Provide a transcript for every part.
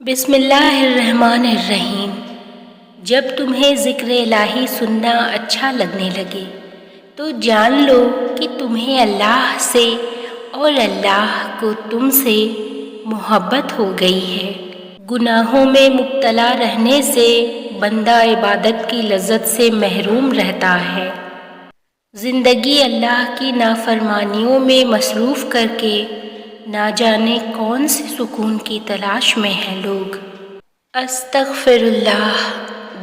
بسم اللہ الرحمن الرحیم۔ جب تمہیں ذکر الہی سننا اچھا لگنے لگے تو جان لو کہ تمہیں اللہ سے اور اللہ کو تم سے محبت ہو گئی ہے۔ گناہوں میں مبتلا رہنے سے بندہ عبادت کی لذت سے محروم رہتا ہے۔ زندگی اللہ کی نافرمانیوں میں مصروف کر کے نہ جانے کون سے سکون کی تلاش میں ہیں لوگ۔ استغفر اللہ،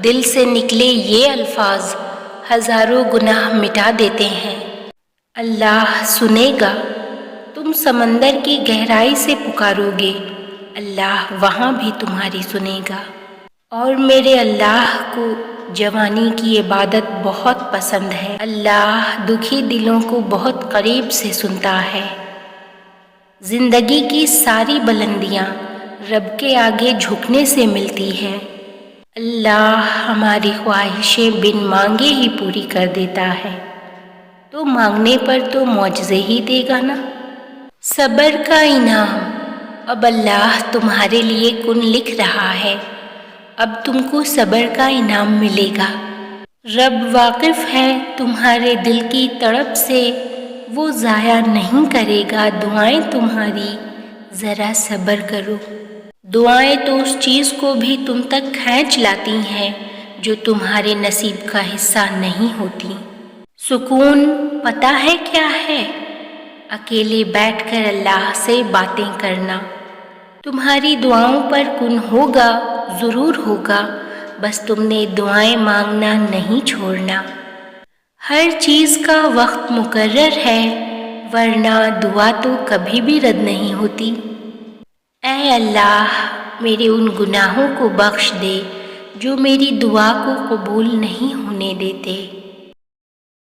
دل سے نکلے یہ الفاظ ہزاروں گناہ مٹا دیتے ہیں۔ اللہ سنے گا، تم سمندر کی گہرائی سے پکارو گے، اللہ وہاں بھی تمہاری سنے گا۔ اور میرے اللہ کو جوانی کی عبادت بہت پسند ہے۔ اللہ دکھی دلوں کو بہت قریب سے سنتا ہے۔ زندگی کی ساری بلندیاں رب کے آگے جھکنے سے ملتی ہیں۔ اللہ ہماری خواہشیں بن مانگے ہی پوری کر دیتا ہے، تو مانگنے پر تو معجزے ہی دے گا نا۔ صبر کا انعام اب اللہ تمہارے لیے کن لکھ رہا ہے، اب تم کو صبر کا انعام ملے گا۔ رب واقف ہے تمہارے دل کی تڑپ سے، وہ ضائع نہیں کرے گا دعائیں تمہاری، ذرا صبر کرو۔ دعائیں تو اس چیز کو بھی تم تک کھینچ لاتی ہیں جو تمہارے نصیب کا حصہ نہیں ہوتی۔ سکون پتہ ہے کیا ہے؟ اکیلے بیٹھ کر اللہ سے باتیں کرنا۔ تمہاری دعاؤں پر کن ہوگا، ضرور ہوگا، بس تم نے دعائیں مانگنا نہیں چھوڑنا۔ ہر چیز کا وقت مقرر ہے، ورنہ دعا تو کبھی بھی رد نہیں ہوتی۔ اے اللہ، میرے ان گناہوں کو بخش دے جو میری دعا کو قبول نہیں ہونے دیتے۔